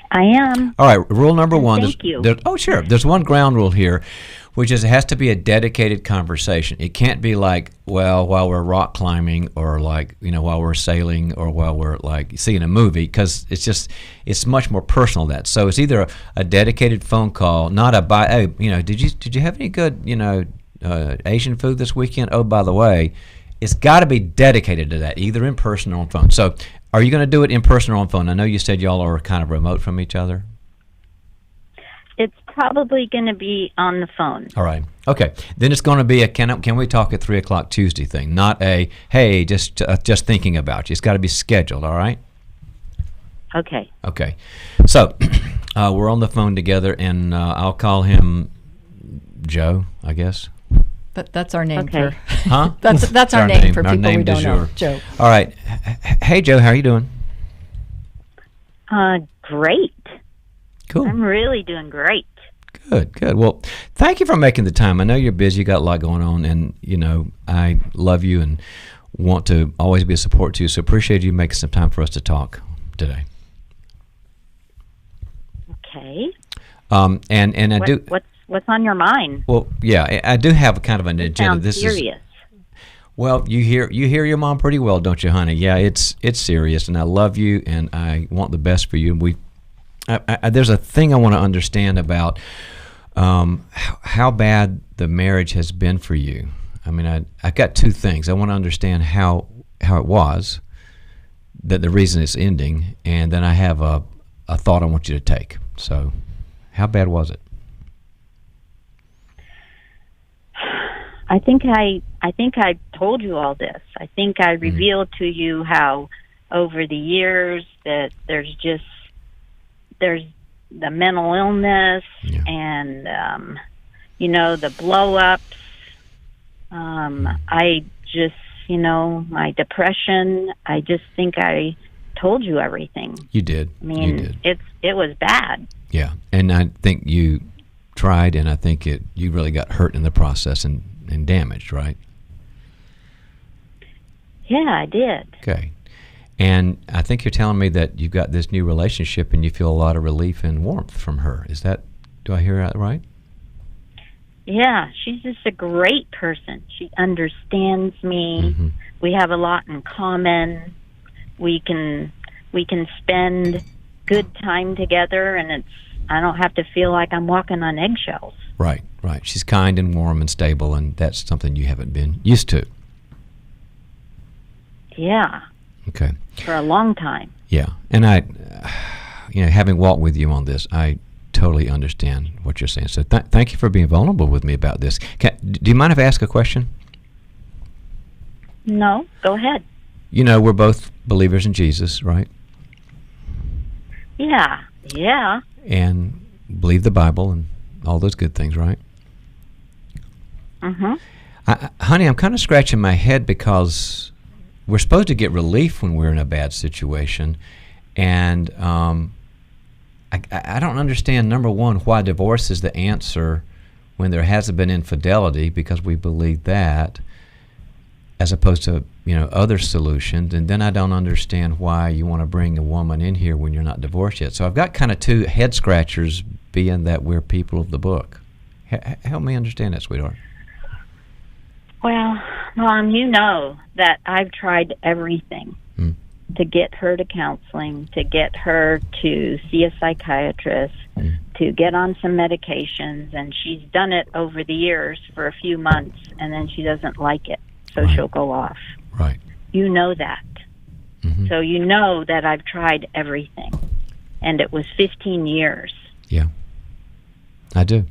P: I am.
D: All right, rule number 1.
P: Thank you.
D: Sure. There's one ground rule here, which is it has to be a dedicated conversation. It can't be like, while we're rock climbing or while we're sailing or while we're seeing a movie, because it's much more personal than that. So it's either a dedicated phone call, not did you have any good, Asian food this weekend? Oh, by the way, it's got to be dedicated to that, either in person or on phone. So are you going to do it in person or on phone? I know you said y'all are kind of remote from each other.
P: It's probably going to be on the phone.
D: All right. Okay. Then it's going to be a can we talk at 3 o'clock Tuesday thing, not a, hey, just thinking about you. It's got to be scheduled, all right?
P: Okay.
D: Okay. So we're on the phone together, and I'll call him Joe, I guess.
C: But that's our name
P: for.
D: Huh?
C: that's our name for people we don't know. Joe.
D: All right. Hey, Joe, how are you doing?
P: Great.
D: Cool.
P: I'm really doing great.
D: Good. Well, thank you for making the time. I know you're busy. You got a lot going on, and I love you and want to always be a support to you. So appreciate you making some time for us to talk today.
P: Okay.
D: And I do.
P: What's on your mind?
D: Well, yeah, I do have kind of an agenda.
P: This sounds serious.
D: Well, you hear your mom pretty well, don't you, honey? Yeah, it's serious, and I love you, and I want the best for you. And there's a thing I want to understand about how bad the marriage has been for you. I mean, I got two things. I want to understand how it was, that the reason it's ending, and then I have a thought I want you to take. So, how bad was it?
P: I think I told you all this. I think I revealed to you how over the years that there's the mental illness and the blow-ups. I just, my depression. I just think I told you everything.
D: You did.
P: I mean, it was bad.
D: Yeah, and I think you tried, and I think you really got hurt in the process and damaged, right?
P: Yeah, I did.
D: Okay. And I think you're telling me that you've got this new relationship and you feel a lot of relief and warmth from her. Do I hear that right?
P: Yeah, she's just a great person. She understands me.
D: Mm-hmm.
P: We have a lot in common. We can spend good time together, and I don't have to feel like I'm walking on eggshells.
D: Right. She's kind and warm and stable, and that's something you haven't been used to.
P: Yeah.
D: Okay.
P: For a long time.
D: Yeah, and having walked with you on this, I totally understand what you're saying. So thank you for being vulnerable with me about this. Do you mind if I ask a question?
P: No, go ahead.
D: We're both believers in Jesus, right?
P: Yeah.
D: And believe the Bible and all those good things, right?
P: Mm-hmm.
D: Honey, I'm kind of scratching my head because we're supposed to get relief when we're in a bad situation, and I don't understand, number one, why divorce is the answer when there hasn't been infidelity, because we believe that, as opposed to other solutions. And then I don't understand why you want to bring a woman in here when you're not divorced yet. So I've got kind of two head scratchers, being that we're people of the book. Help me understand that, sweetheart.
P: Well, Mom, you know that I've tried everything to get her to counseling, to get her to see a psychiatrist, to get on some medications, and she's done it over the years for a few months, and then she doesn't like it, so she'll go off.
D: Right.
P: You know that. Mm-hmm. So you know that I've tried everything, and it was 15 years.
D: Yeah, I do.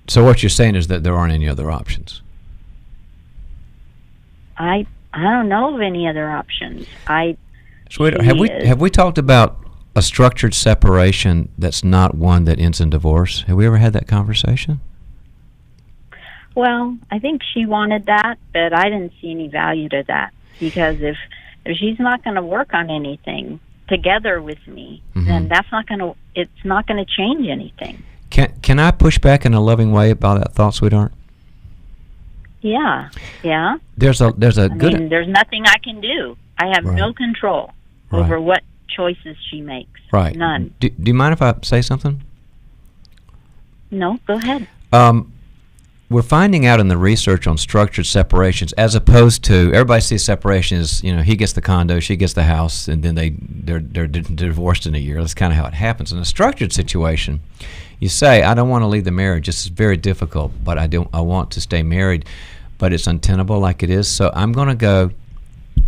D: So what you're saying is that there aren't any other options.
P: I don't know of any other options.
D: Sweetheart, have we talked about a structured separation that's not one that ends in divorce? Have we ever had that conversation?
P: Well, I think she wanted that, but I didn't see any value to that, because if she's not going to work on anything together with me, then it's not going to change anything.
D: Can I push back in a loving way about that thought, sweetheart?
P: Yeah.
D: There's a good.
P: I mean, there's nothing I can do. I have no control over what choices she makes.
D: Right.
P: None.
D: Do you mind if I say something?
P: No, go ahead.
D: We're finding out in the research on structured separations, as opposed to everybody sees separation as he gets the condo, she gets the house, and then they're divorced in a year. That's kind of how it happens. In a structured situation, you say, I don't want to leave the marriage. This is very difficult, but I want to stay married, but it's untenable like it is. So I'm going to go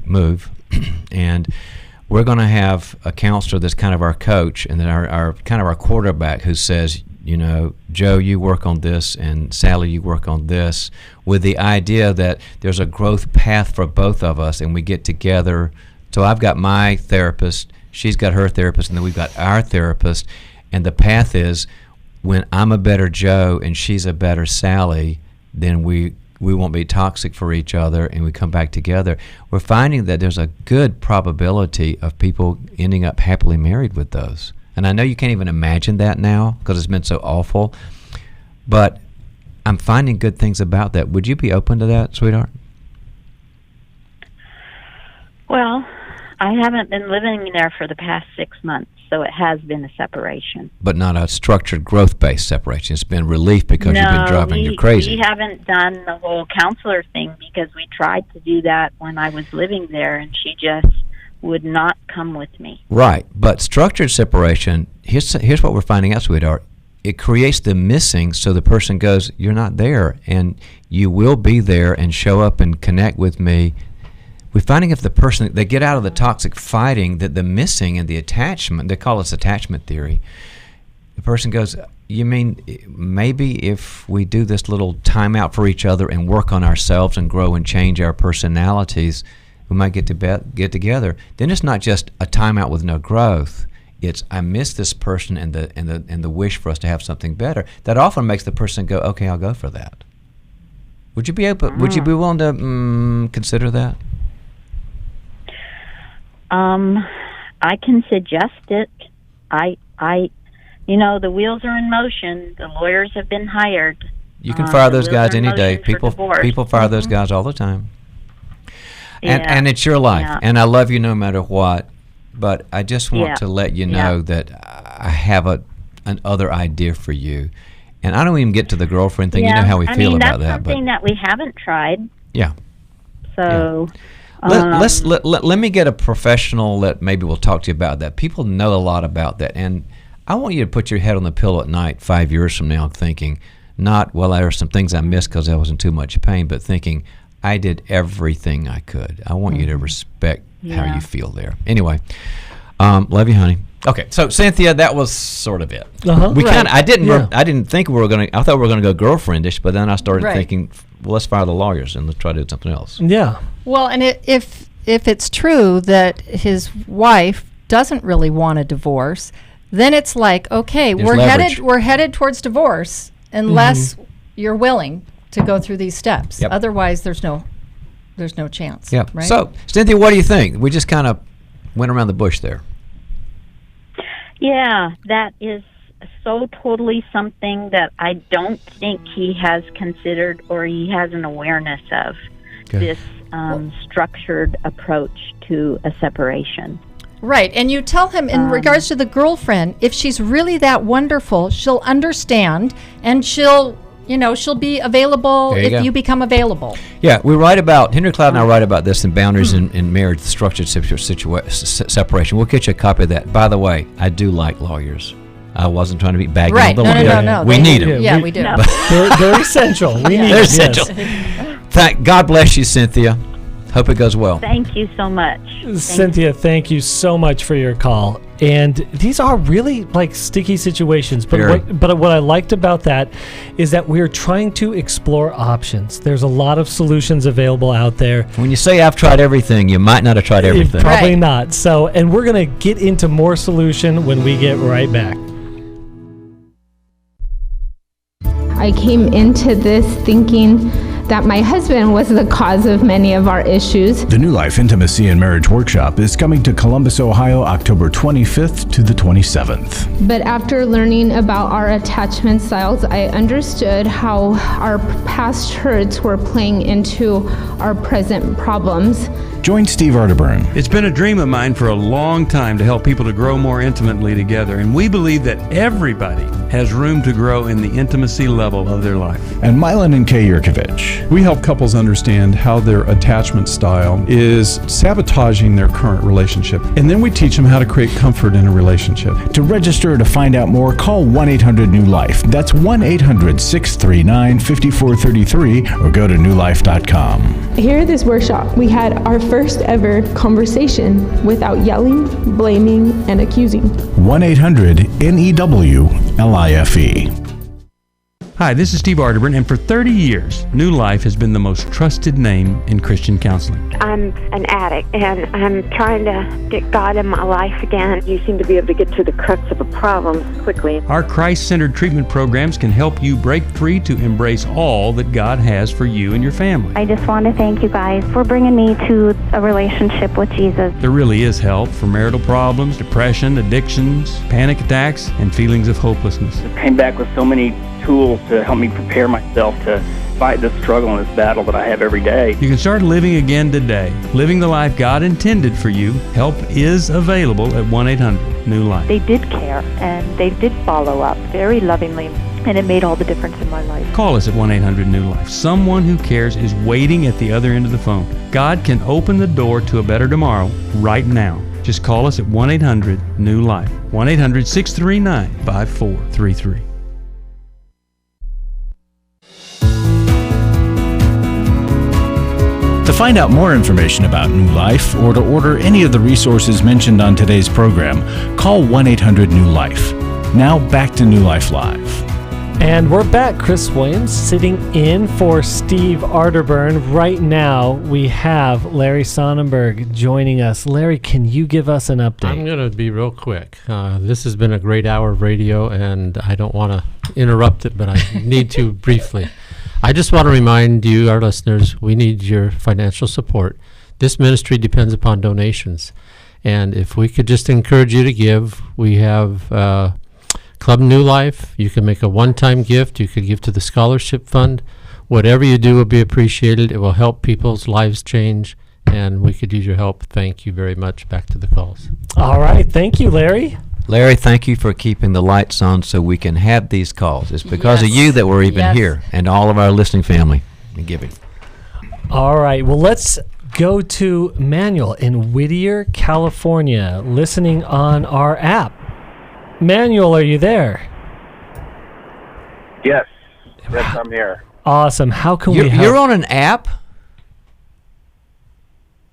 D: move, and we're going to have a counselor that's kind of our coach, and then our kind of our quarterback who says, Joe, you work on this, and Sally, you work on this, with the idea that there's a growth path for both of us, and we get together. So I've got my therapist, she's got her therapist, and then we've got our therapist, and the path is, when I'm a better Joe and she's a better Sally, then we won't be toxic for each other, and we come back together. We're finding that there's a good probability of people ending up happily married with those. And I know you can't even imagine that now because it's been so awful, but I'm finding good things about that. Would you be open to that, sweetheart?
P: Well, I haven't been living there for the past 6 months, so it has been a separation.
D: But not a structured growth-based separation. It's been relief because you've been driving you crazy.
P: We haven't done the whole counselor thing because we tried to do that when I was living there, and she just would not come with me.
D: Right, but structured separation, here's what we're finding out, sweetheart. it creates the missing, so the person goes, you're not there, and you will be there and show up and connect with me. We're finding if the person, they get out of the toxic fighting, that the missing and the attachment, they call this attachment theory, the person goes, you mean maybe if we do this little time out for each other and work on ourselves and grow and change our personalities, we might get together. Then it's not just a time out with no growth. It's I miss this person and the wish for us to have something better. That often makes the person go, okay, I'll go for that. Would you be willing to consider that?
P: I can suggest it. The wheels are in motion. The lawyers have been hired.
D: You can fire those guys any day. People fire those guys all the time. And it's your life. And I love you no matter what. But I just want to let you know that I have an other idea for you. And I don't even get to the girlfriend thing. You know how we feel about that.
P: That's something that we haven't tried.
D: Yeah.
P: So...
D: Let me get a professional that maybe will talk to you about that. People know a lot about that. And I want you to put your head on the pillow at night 5 years from now thinking, not, well, there are some things I missed because I was in too much pain, but thinking, I did everything I could. I want you to respect how you feel there. Anyway, love you, honey. Okay, so Cynthia, that was sort of it. I didn't think we were going to. I thought we were going to go girlfriendish, but then I started thinking, well, let's fire the lawyers and let's try to do something else.
B: Yeah.
C: Well, and if it's true that his wife doesn't really want a divorce, then it's like, okay, we're headed towards divorce unless you're willing to go through these steps.
D: Yep.
C: Otherwise, there's no chance.
D: Yeah.
C: Right?
D: So, Cynthia, what do you think? We just kind of went around the bush there.
P: Yeah, that is so totally something that I don't think he has considered or he has an awareness of, this structured approach to a separation.
C: Right, and you tell him in regards to the girlfriend, if she's really that wonderful, she'll understand and she'll be available if you become available.
D: Yeah, Henry Cloud and I write about this in Boundaries in Marriage, Structured Separation. We'll get you a copy of that. By the way, I do like lawyers. I wasn't trying to be bagging on the lawyer.
C: No.
D: We need them.
C: Yeah, we do.
B: No. They're essential.
D: They're essential. God bless you, Cynthia. Hope it goes well.
P: Thank you so much.
B: Cynthia, thank you so much for your call. And these are really like sticky situations. But what I liked about that is that we're trying to explore options. There's a lot of solutions available out there.
D: When you say I've tried everything, you might not have tried everything.
B: Probably not. So, and we're going to get into more solution when we get right back.
T: I came into this thinking that my husband was the cause of many of our issues.
A: The New Life Intimacy and Marriage Workshop is coming to Columbus, Ohio, October 25th to the 27th.
T: But after learning about our attachment styles, I understood how our past hurts were playing into our present problems.
A: Join Steve Arterburn.
K: It's been a dream of mine for a long time to help people to grow more intimately together, and we believe that everybody has room to grow in the intimacy level of their life.
A: And Milan and Kay Yurkovich.
U: We help couples understand how their attachment style is sabotaging their current relationship, and then we teach them how to create comfort in a relationship.
A: To register or to find out more, call 1-800-NEW-LIFE. That's 1-800-639-5433 or go to newlife.com.
V: Here at this workshop, we had our first ever conversation without yelling, blaming, and accusing.
A: 1-800-NEW-LIFE.
K: Hi, this is Steve Arterburn, and for 30 years, New Life has been the most trusted name in Christian counseling.
J: I'm an addict, and I'm trying to get God in my life again. You seem to be able to get to the crux of a problem quickly.
K: Our Christ-centered treatment programs can help you break free to embrace all that God has for you and your family.
O: I just want to thank you guys for bringing me to a relationship with Jesus.
K: There really is help for marital problems, depression, addictions, panic attacks, and feelings of hopelessness.
M: I came back with so many tools to help me prepare myself to fight this struggle and this battle that I have every day.
K: You can start living again today, living the life God intended for you. Help is available at 1-800-NEW-LIFE.
O: They did care, and they did follow up very lovingly, and it made all the difference in my life.
K: Call us at 1-800-NEW-LIFE. Someone who cares is waiting at the other end of the phone. God can open the door to a better tomorrow right now. Just call us at 1-800-NEW-LIFE. 1-800-639-5433.
A: find out more information about New Life or to order any of the resources mentioned on today's program, call 1-800-NEW-LIFE. Now back to New Life Live.
B: And we're back. Chris Williams sitting in for Steve Arterburn. Right now, we have Larry Sonnenberg joining us. Larry, can you give us an update?
E: I'm going to be real quick. This has been a great hour of radio, and I don't want to interrupt it, but I need to briefly. I just want to remind you, our listeners, we need your financial support. This ministry depends upon donations. And if we could just encourage you to give, we have Club New Life. You can make a one-time gift. You could give to the scholarship fund. Whatever you do will be appreciated. It will help people's lives change, and we could use your help. Thank you very much. Back to the calls.
B: All right. Thank you, Larry.
D: Larry, thank you for keeping the lights on so we can have these calls. It's because of you that we're even here, and all of our listening family and giving.
B: All right. Well, let's go to Manuel in Whittier, California, listening on our app. Manuel, are you there?
F: Yes, I'm here.
B: Awesome. How can we help?
D: You're on an app?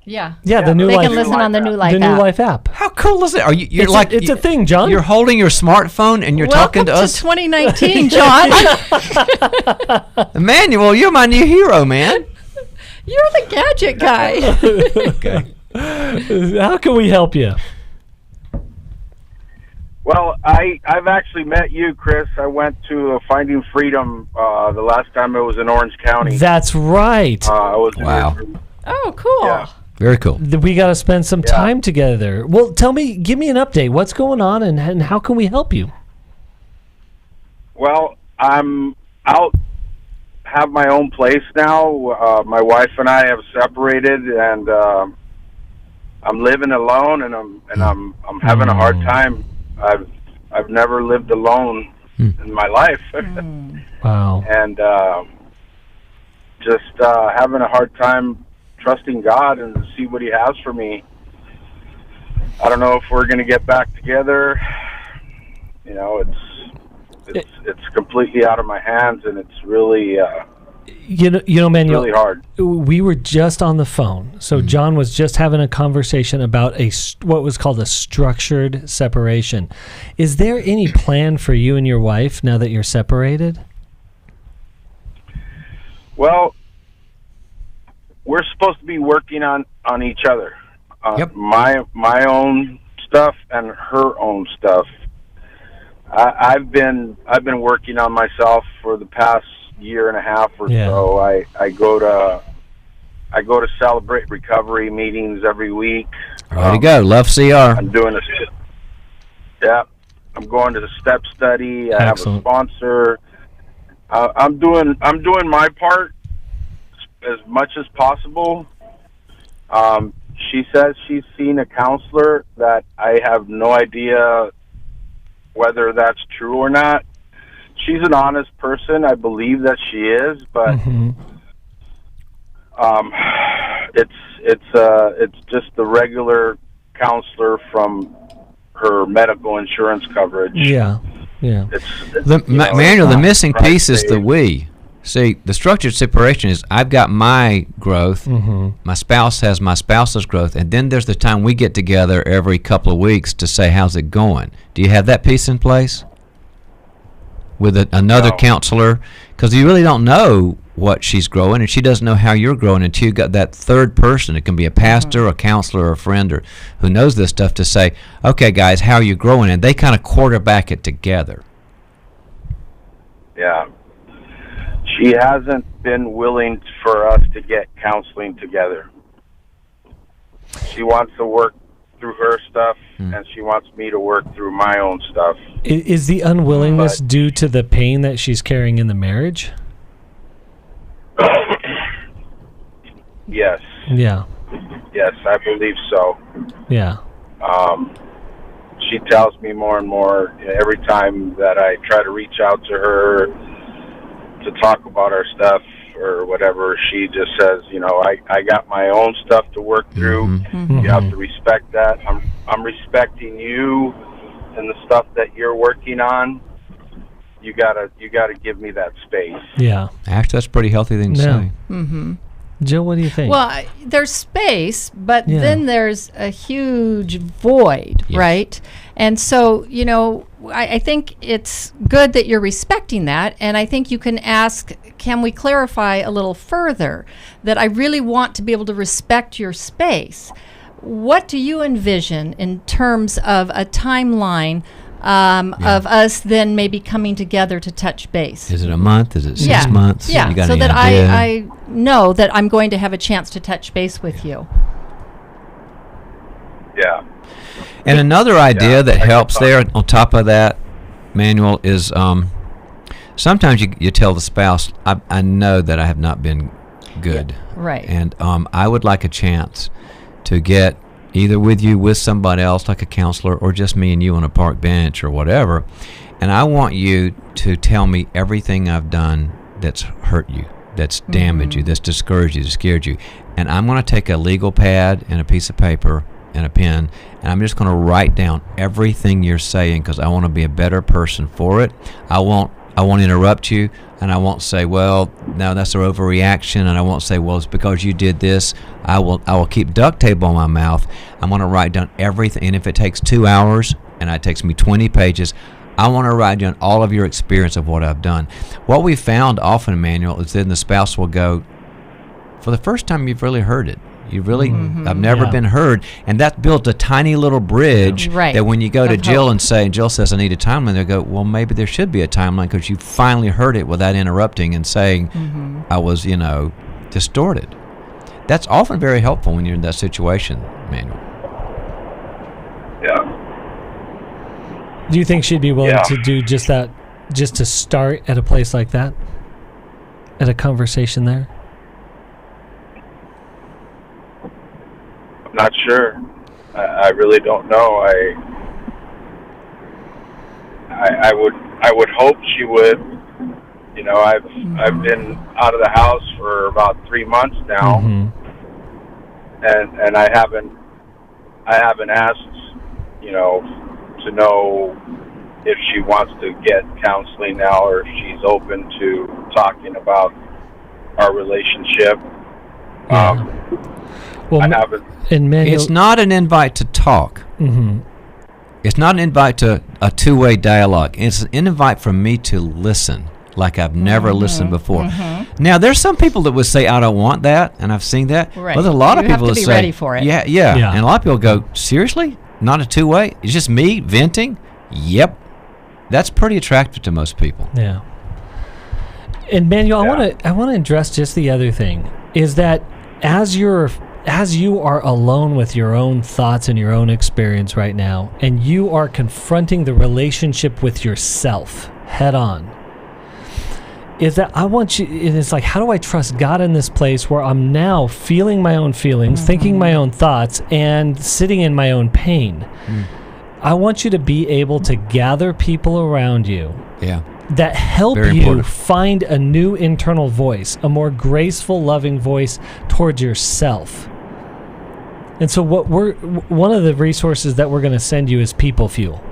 C: Yeah.
B: Yeah, the New
C: Life.
B: Life.
C: They can listen on the New Life
B: the
C: app.
B: New Life app.
D: How cool is it? Are you? You're
B: It's a thing, John.
D: You're holding your smartphone and you're talking to us.
C: Welcome to 2019, John.
D: Emmanuel, you're my new hero, man.
C: You're the gadget guy.
D: Okay.
B: How can we help you?
F: Well, I've actually met you, Chris. I went to Finding Freedom the last time it was in Orange County.
B: That's right.
D: Wow.
C: Oh, cool.
F: Yeah.
D: Very cool.
B: We got to spend some time together. Well, give me an update. What's going on, and how can we help you?
F: Well, I'm out, have my own place now. My wife and I have separated, and I'm living alone, and I'm having a hard time. I've never lived alone in my life.
B: Wow.
F: And just having a hard time trusting God and see what He has for me. I don't know if we're going to get back together. You know, it's completely out of my hands, and it's really
B: you know, Manuel,
F: really hard.
B: We were just on the phone. So John was just having a conversation about what was called a structured separation. Is there any plan for you and your wife now that you're separated?
F: Well, we're supposed to be working on each other. My own stuff and her own stuff. I've been working on myself for the past year and a half or so. I go to Celebrate Recovery meetings every week.
D: There you go. Love CR.
F: I'm doing I'm going to the step study. I have a sponsor. I'm doing my part as much as possible. She says she's seen a counselor that I have no idea whether that's true or not. She's an honest person. I believe that she is, but it's just the regular counselor from her medical insurance coverage.
B: Yeah.
D: Manuel, the missing piece is the we. See, the structured separation is I've got my growth, my spouse has my spouse's growth, and then there's the time we get together every couple of weeks to say, how's it going? Do you have that piece in place with another counselor? Because you really don't know what she's growing, and she doesn't know how you're growing until you've got that third person. It can be a pastor, a counselor, or a friend, or who knows this stuff to say, okay, guys, how are you growing? And they kind of quarterback it together.
F: Yeah. She hasn't been willing for us to get counseling together. She wants to work through her stuff, and she wants me to work through my own stuff.
B: Is the unwillingness due to the pain that she's carrying in the marriage?
F: Yes.
B: Yeah.
F: Yes, I believe so.
B: Yeah.
F: She tells me more and more every time that I try to reach out to her to talk about our stuff or whatever. She just says, I got my own stuff to work through. You have to respect that. I'm respecting you and the stuff that you're working on. You gotta give me that space.
B: Yeah.
D: Actually, that's a pretty healthy thing to say.
B: Jill, what do you think?
C: Well, there's space, but
B: Yeah.
C: then there's a huge void,
D: Yes.
C: right? And so, I think it's good that you're respecting that. And I think you can ask, can we clarify a little further that I really want to be able to respect your space? What do you envision in terms of a timeline of us then maybe coming together to touch base?
D: Is it a month? Is it 6 months?
C: Yeah,
D: You got
C: so
D: any
C: that
D: idea?
C: I know that I'm going to have a chance to touch base with you.
F: Yeah.
D: And another idea that helps there on top of that, Manuel, is sometimes you tell the spouse, I know that I have not been good.
C: Right.
D: And I would like a chance to get either with you, with somebody else, like a counselor, or just me and you on a park bench or whatever. And I want you to tell me everything I've done that's hurt you, that's damaged you, that's discouraged you, that's scared you. And I'm going to take a legal pad and a piece of paper and a pen, and I'm just going to write down everything you're saying because I want to be a better person for it. I won't interrupt you, and I won't say, well, no, that's an overreaction, and I won't say, well, it's because you did this. I will keep duct tape on my mouth. I'm going to write down everything, and if it takes 2 hours and it takes me 20 pages, I want to write down all of your experience of what I've done. What we found often, Emmanuel, is then the spouse will go, for the first time you've really heard it. You really, I've never been heard, and that built a tiny little bridge that when you go to Jill and say, and Jill says, I need a timeline, they go, well, maybe there should be a timeline because you finally heard it without interrupting and saying, I was, distorted. That's often very helpful when you're in that situation, Manuel.
F: Yeah.
B: Do you think she'd be willing to do just that, just to start at a place like that? At a conversation there?
F: I'm not sure. I really don't know. I would hope she would. I've been out of the house for about 3 months now, and I haven't asked, to know if she wants to get counseling now or if she's open to talking about our relationship.
B: Well,
F: I haven't.
D: It's not an invite to talk. It's not an invite to a two-way dialogue. It's an invite for me to listen like I've never listened before. Now, there's some people that would say, I don't want that, and I've seen that.
C: Right.
D: But there's a lot of people that say,
C: ready for it.
D: Yeah. And a lot of people go, seriously? Not a two-way? It's just me venting? Yep. That's pretty attractive to most people.
B: Yeah. And Manuel, I want to address just the other thing, is that as you are alone with your own thoughts and your own experience right now, and you are confronting the relationship with yourself head on, is that I want you, and it's like, how do I trust God in this place where I'm now feeling my own feelings, thinking my own thoughts, and sitting in my own pain? I want you to be able to gather people around you that help you find a new internal voice, a more graceful, loving voice towards yourself. And so one of the resources that we're going to send you is People Fuel.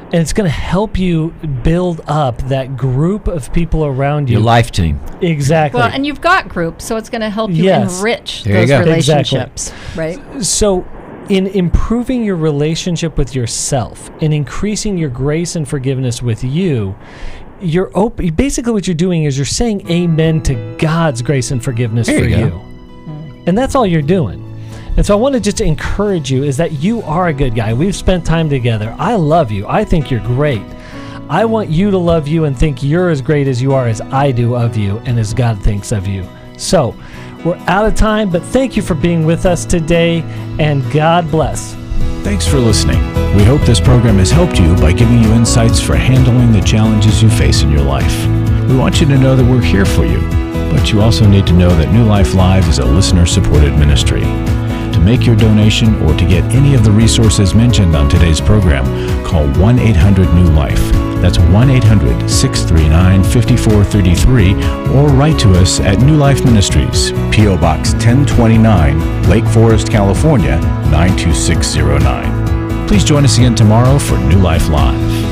B: And it's going to help you build up that group of people around you.
D: Your life team.
B: Exactly.
C: Well, and you've got groups, so it's going to help you enrich those relationships. Right?
B: So in improving your relationship with yourself and increasing your grace and forgiveness with you, basically what you're doing is you're saying amen to God's grace and forgiveness for you. And that's all you're doing. And so I want to just encourage you is that you are a good guy. We've spent time together. I love you. I think you're great. I want you to love you and think you're as great as you are as I do of you and as God thinks of you. So we're out of time, but thank you for being with us today, and God bless.
A: Thanks for listening. We hope this program has helped you by giving you insights for handling the challenges you face in your life. We want you to know that we're here for you, but you also need to know that New Life Live is a listener-supported ministry. To make your donation or to get any of the resources mentioned on today's program, call 1-800-NEW-LIFE. That's 1-800-639-5433, or write to us at New Life Ministries, P.O. Box 1029, Lake Forest, California, 92609. Please join us again tomorrow for New Life Live.